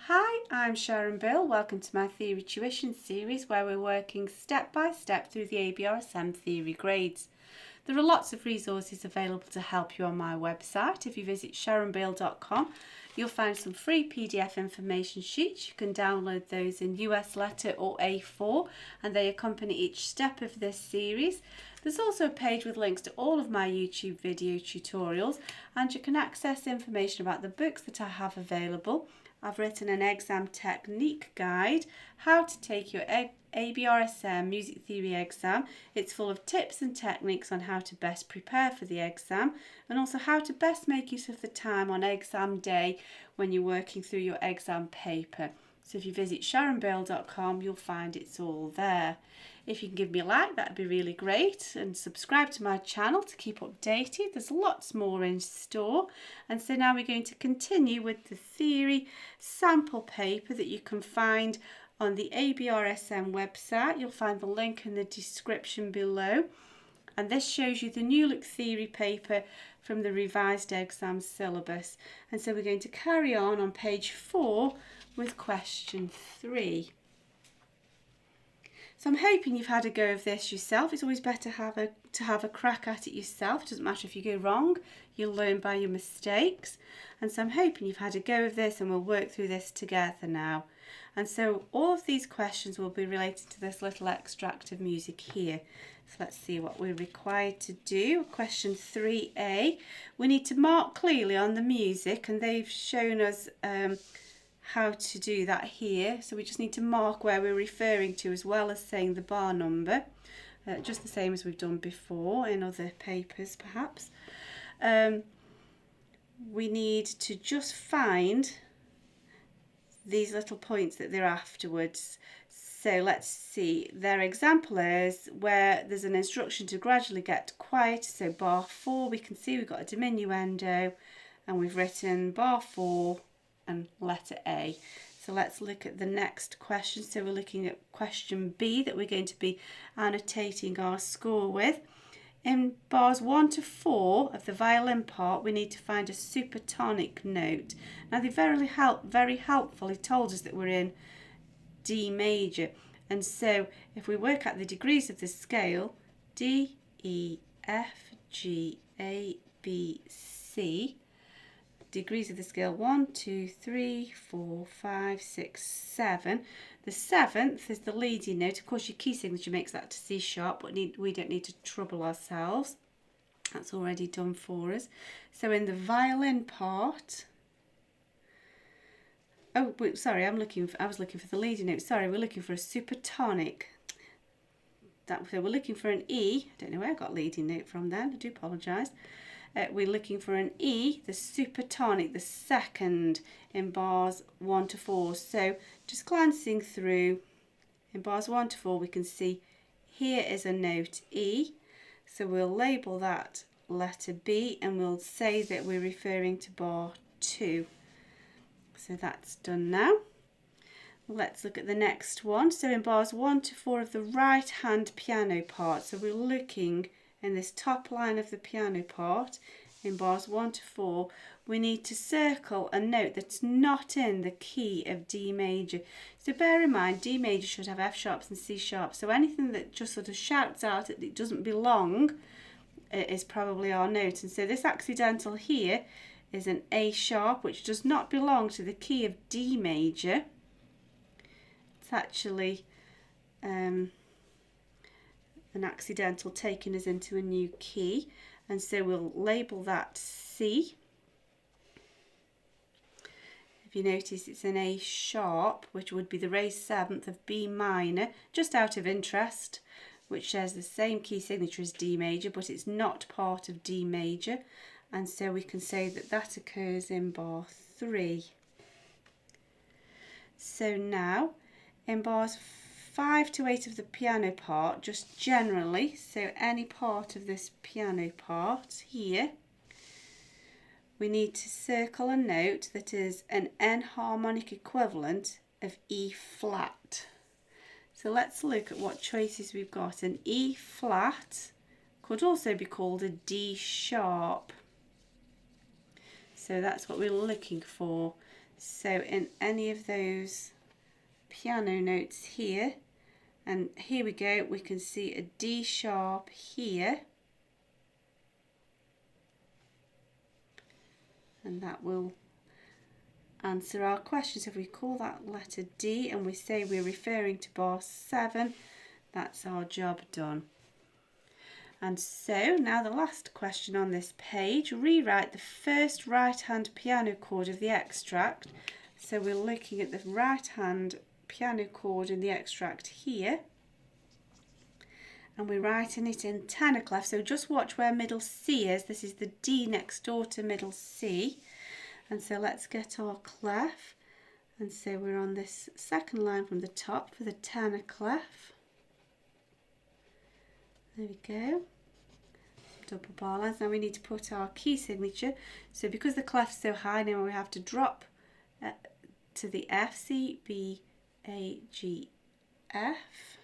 Hi, I'm Sharon. Welcome to my Theory Tuition series where we're working step by step through the ABRSM theory grades. There are lots of resources available to help you on my website. If you visit sharonbale.com, you'll find some free PDF information sheets. You can download those in US letter or A4 and they accompany each step of this series. There's also a page with links to all of my YouTube video tutorials, and you can access information about the books that I have available. I've written an exam technique guide, how to take your ABRSM Music Theory exam. It's full of tips and techniques on how to best prepare for the exam and also how to best make use of the time on exam day when you're working through your exam paper. So if you visit sharonbale.com, you'll find it's all there. If you can give me a like, that'd be really great, and subscribe to my channel to keep updated. There's lots more in store. And so now we're going to continue with the theory sample paper that you can find on the ABRSM website. You'll find the link in the description below. And this shows you the new look theory paper from the revised exam syllabus. And so we're going to carry on page 4 with question 3. So I'm hoping you've had a go of this yourself. It's always better to have a crack at it yourself. It doesn't matter if you go wrong, you'll learn by your mistakes. And so I'm hoping you've had a go of this and we'll work through this together now. And so all of these questions will be related to this little extract of music here. So let's see what we're required to do. Question 3A, we need to mark clearly on the music, and they've shown us how to do that here. So we just need to mark where we're referring to as well as saying the bar number, just the same as we've done before in other papers perhaps. We need to just find these little points that they're afterwards. So let's see, their example is where there's an instruction to gradually get quiet. So bar 4, we can see we've got a diminuendo and we've written bar 4 and letter A. So let's look at the next question. So we're looking at question B that we're going to be annotating our score with. In bars 1 to 4 of the violin part, we need to find a supertonic note. Now they very helpfully told us that we're in D major. And so if we work out the degrees of the scale, D, E, F, G, A, B, C, degrees of the scale 1, 2, 3, 4, 5, 6, 7. The 7th is the leading note. Of course, your key signature makes that to C sharp, but we don't need to trouble ourselves. That's already done for us. So in the violin part, oh, wait, sorry, I was looking for the leading note. Sorry, we're looking for a supertonic. So we're looking for an E. I don't know where I got leading note from then. I do apologise. We're looking for an E, the supertonic, the second in bars 1 to 4. So just glancing through, in bars 1 to 4, we can see here is a note E. So we'll label that letter B and we'll say that we're referring to bar 2. So that's done now. Let's look at the next one. So in bars 1 to 4 of the right hand piano part, so we're looking in this top line of the piano part, in bars 1 to 4, we need to circle a note that's not in the key of D major. So bear in mind, D major should have F sharps and C sharps. So anything that just sort of shouts out that it doesn't belong is probably our note. And so this accidental here is an A sharp, which does not belong to the key of D major. It's actually an accidental taking us into a new key, and so we'll label that C. If you notice, it's an A sharp, which would be the raised 7th of B minor, just out of interest, which shares the same key signature as D major, but it's not part of D major, and so we can say that that occurs in bar 3. So now in bars 5 to 8 of the piano part, just generally, so any part of this piano part here, we need to circle a note that is an enharmonic equivalent of E flat. So let's look at what choices we've got. An E flat could also be called a D sharp. So that's what we're looking for. So in any of those piano notes here, and here we go, we can see a D sharp here, and that will answer our question. So if we call that letter D and we say we're referring to bar 7, that's our job done. And so now the last question on this page, rewrite the first right hand piano chord of the extract. So we're looking at the right hand piano chord in the extract here, and we're writing it in tenor clef. So just watch where middle C is. This is the D next door to middle C. And so let's get our clef, and so we're on this second line from the top for the tenor clef. There we go. Double bar lines. Now we need to put our key signature. So because the clef's so high, now we have to drop to the F, C, B, A, G, F.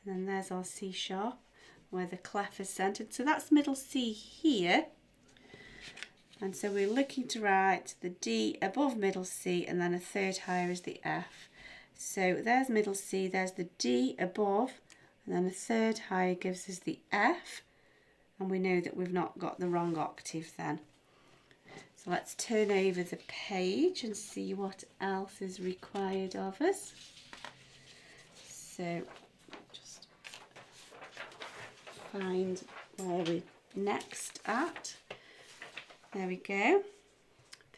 And then there's our C sharp where the clef is centered. So that's middle C here. And so we're looking to write the D above middle C, and then a third higher is the F. So there's middle C, there's the D above, and then a third higher gives us the F, and we know that we've not got the wrong octave then. So let's turn over the page and see what else is required of us. So just find where we're next at. There we go.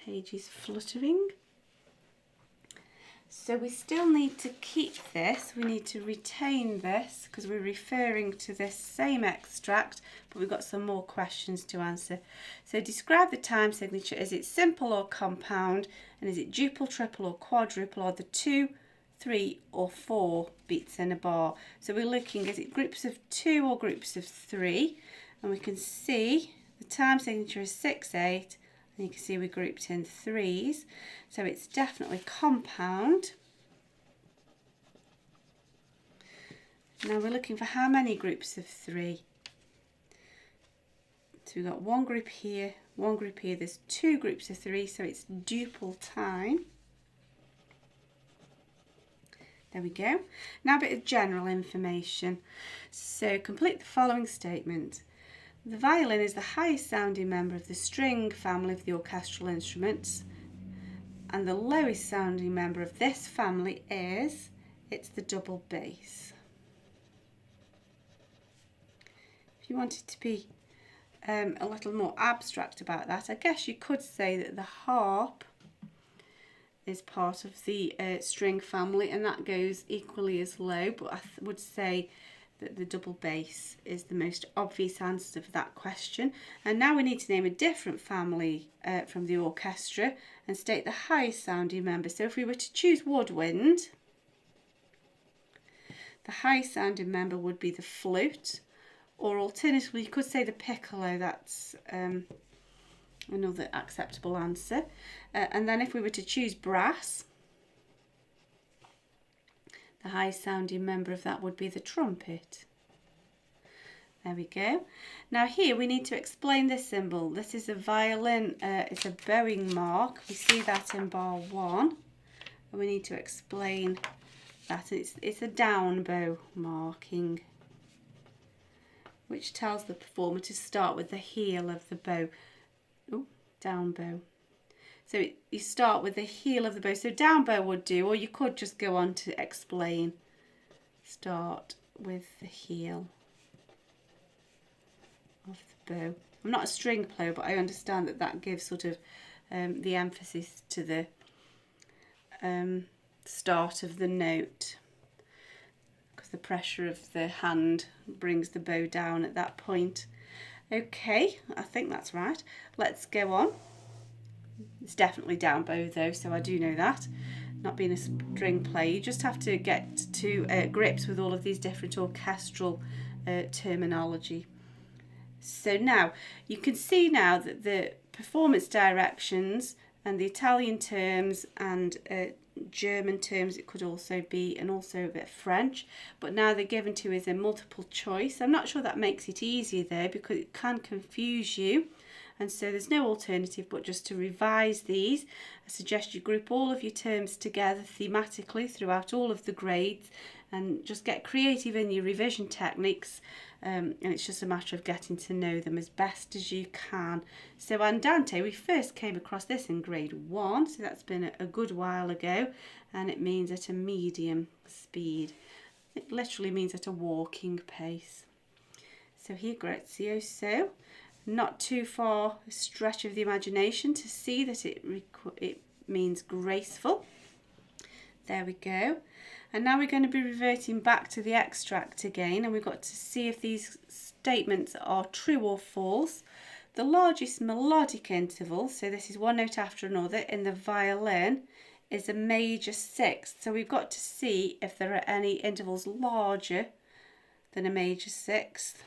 Page is fluttering. So we still need to keep this, we need to retain this because we're referring to this same extract, but we've got some more questions to answer. So describe the time signature. Is it simple or compound? And is it duple, triple or quadruple, or the 2, 3 or 4 beats in a bar? So we're looking, is it groups of 2 or groups of 3? And we can see the time signature is 6, 8. And you can see we grouped in 3s, so it's definitely compound. Now we're looking for how many groups of 3. So we've got one group here, one group here. There's 2 groups of 3, so it's duple time. There we go. Now a bit of general information. So complete the following statement. The violin is the highest sounding member of the string family of the orchestral instruments, and the lowest sounding member of this family is, it's the double bass. If you wanted to be a little more abstract about that, I guess you could say that the harp is part of the string family, and that goes equally as low, but I would say that the double bass is the most obvious answer for that question. And now we need to name a different family from the orchestra and state the highest sounding member. So if we were to choose woodwind, the highest sounding member would be the flute, or alternatively you could say the piccolo. That's another acceptable answer. And then if we were to choose brass, the highest sounding member of that would be the trumpet. There we go. Now here we need to explain this symbol. This is a violin, it's a bowing mark. We see that in bar 1. And we need to explain that it's a down bow marking, which tells the performer to start with the heel of the bow. Ooh, down bow. So you start with the heel of the bow. So down bow would do, or you could just go on to explain. Start with the heel of the bow. I'm not a string player, but I understand that that gives sort of the emphasis to the start of the note, because the pressure of the hand brings the bow down at that point. Okay, I think that's right. Let's go on. It's definitely down bow though, so I do know that. Not being a string player, you just have to get to grips with all of these different orchestral terminology. So now you can see now that the performance directions and the Italian terms and German terms it could also be, and also a bit of French, but now they're given to us in multiple choice. I'm not sure that makes it easier there, because it can confuse you. and so there's no alternative but just to revise these. I suggest you group all of your terms together thematically throughout all of the grades and just get creative in your revision techniques, and it's just a matter of getting to know them as best as you can. So andante, we first came across this in grade 1, so that's been a good while ago, and it means at a medium speed. It literally means at a walking pace. So here, grazioso, not too far a stretch of the imagination to see that it means graceful. There we go. And now we're going to be reverting back to the extract again, and we've got to see if these statements are true or false. The largest melodic interval, so this is one note after another, in the violin is a major sixth. So we've got to see if there are any intervals larger than a major sixth.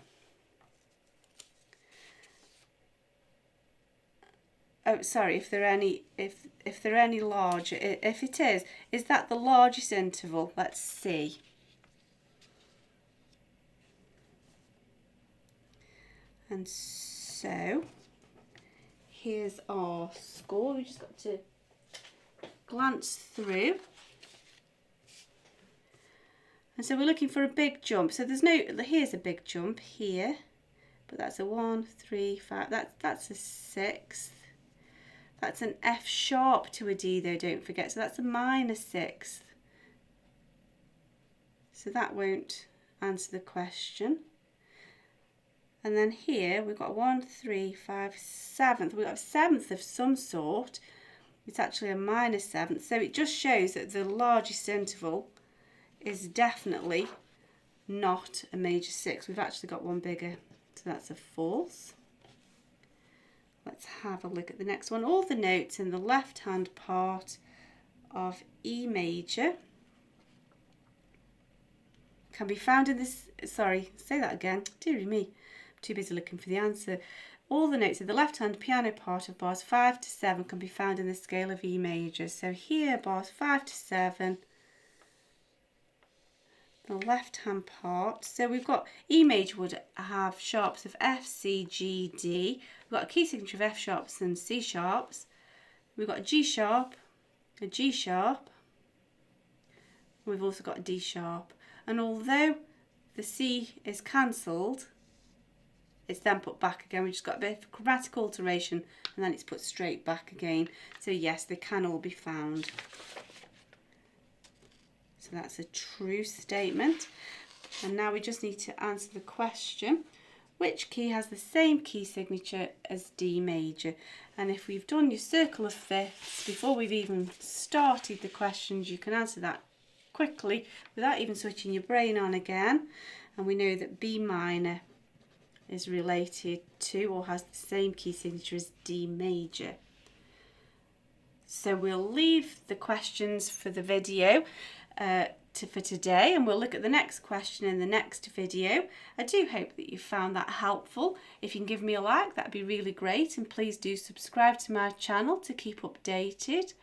Oh, sorry, if there are any larger. If it is that the largest interval? Let's see. And so here's our score. We just got to glance through. And so we're looking for a big jump. So here's a big jump here, but that's a 1, 3, 5. That's a sixth. That's an F sharp to a D though, don't forget. So that's a minor sixth. So that won't answer the question. And then here we've got 1, 3, 5, seventh. We've got a seventh of some sort. It's actually a minor seventh. So it just shows that the largest interval is definitely not a major sixth. We've actually got one bigger. So that's a false. Let's have a look at the next one. All the notes in the left-hand part of E major can be found in this, sorry, say that again. Dearie me, I'm too busy looking for the answer. All the notes in the left-hand piano part of bars 5 to 7 can be found in the scale of E major. So here, bars 5 to 7, the left-hand part. So we've got E major would have sharps of F, C, G, D. We've got a key signature of F sharps and C sharps. We've got a G sharp, a G sharp. We've also got a D sharp. And although the C is cancelled, it's then put back again. We've just got a bit of chromatic alteration and then it's put straight back again. So yes, they can all be found. So that's a true statement. And now we just need to answer the question. Which key has the same key signature as D major? And if we've done your circle of fifths before we've even started the questions, you can answer that quickly without even switching your brain on again. And we know that B minor is related to or has the same key signature as D major. So we'll leave the questions for the video for today, and we'll look at the next question in the next video. I do hope that you found that helpful. If you can give me a like, that'd be really great, and please do subscribe to my channel to keep updated.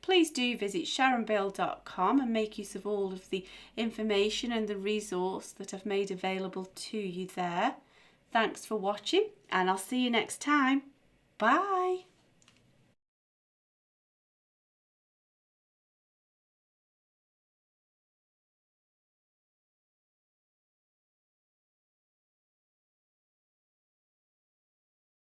Please do visit sharonbale.com and make use of all of the information and the resource that I've made available to you there. Thanks for watching, and I'll see you next time. Bye.